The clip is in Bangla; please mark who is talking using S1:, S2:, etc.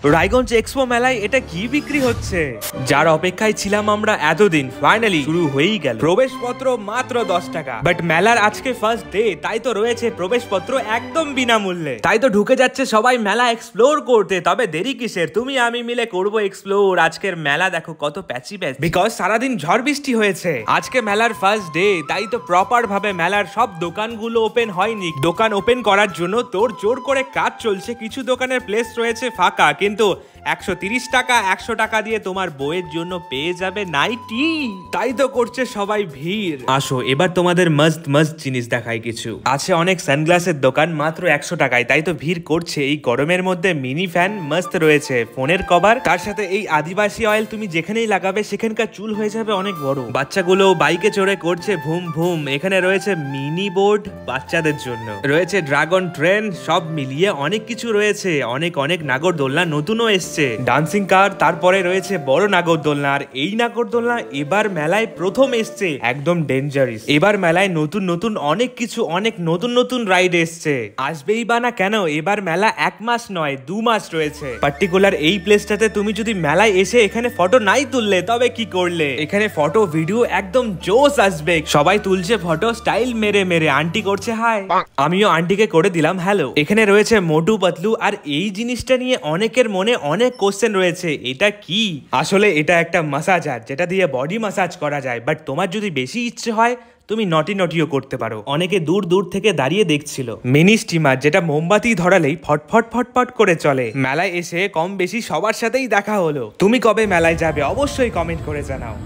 S1: রায়গঞ্জ এক্সপো মেলায় এটা কি বিক্রি হচ্ছে, যার অপেক্ষায় ছিলাম আমরা এতদিন, ফাইনালি শুরু হয়েই গেল। প্রবেশপত্র মাত্র 10 টাকা, বাট মেলার আজকে ফার্স্ট ডে, তাই তো রয়েছে প্রবেশপত্র একদম বিনামূল্যে। তাই তো ঢুকে যাচ্ছে সবাই মেলা এক্সপ্লোর করতে। তবে দেরি কিসের, তুমি আমি মিলে করবো এক্সপ্লোর। আজকের মেলা দেখো কত প্যাচি প্যাচ, বিকজ সারাদিন ঝড় বৃষ্টি হয়েছে। আজকে মেলার ফার্স্ট ডে, তাই তো প্রপার ভাবে মেলার সব দোকানগুলো ওপেন হয়নি। দোকান ওপেন করার জন্য তোর জোর করে কাজ চলছে। কিছু দোকানের প্লেস রয়েছে ফাঁকা, কিন্তু 130 টাকা 100 টাকা দিয়ে তোমার বইয়ের জন্য পেয়ে যাবে নাইটি। তাই তো করছে সবাই ভিড়। আসো এবার তোমাদের মস্ত মস্ত জিনিস দেখাই। কিছু আছে অনেক সানগ্লাসের দোকান মাত্র 100 টাকায়, তাই তো ভিড় করছে। এই গরমের মধ্যে মিনি ফ্যান মস্ত রয়েছে, ফোনের কভার, তার সাথে এই আদিবাসী অয়েল তুমি যেখানেই লাগাবে সেখানকার চুল হয়ে যাবে অনেক বড়। বাচ্চাগুলো বাইকে চড়ে করছে ভুম ভুম। এখানে রয়েছে মিনি বোর্ড বাচ্চাদের জন্য, রয়েছে ড্রাগন ট্রেন, সব মিলিয়ে অনেক কিছু রয়েছে। অনেক অনেক নাগরদোলনা নতুনও এসছে, ডান্সিং কার, তারপরে রয়েছে বড় নাগরদোলনা। আর এই নাগরদোলনা এবার মেলায় প্রথম এসছে, একদম ডেঞ্জারাস। এবার মেলায় নতুন নতুন অনেক কিছু, অনেক নতুন নতুন রাইড এসছে। আসবেই বা না কেন, এবার মেলা 1 মাস নয় 2 মাস রয়েছে। পার্টিকুলার এই প্লেসটাতে তুমি যদি মেলায় এসে এখানে ফটো নাই তুললে তবে কি করলে। এখানে ফটো ভিডিও একদম জোস আসবে। সবাই তুলছে ফটো স্টাইল মেরে মেরে। আন্টি করছে হাই, আমিও আন্টিকে করে দিলাম হ্যালো। এখানে রয়েছে মোটু পাতলু। আর এই জিনিসটা নিয়ে অনেকের মনে অনেক কোশ্চেন রয়েছে, এটা কি? আসলে এটা একটা মাসাজার, যেটা দিয়ে বডি মাসাজ করা যায়। বাট তোমার যদি বেশি ইচ্ছে হয় তুমি নটি নটিও করতে পারো। অনেকে দূর দূর থেকে দাঁড়িয়ে দেখছিল। মিনি স্টিমার, যেটা মোমবাতি ধরালেই ফটফট ফটফট করে চলে। মেলায় এসে কম বেশি সবার সাথেই দেখা হলো। তুমি কবে মেলায় যাবে অবশ্যই কমেন্ট করে জানাও।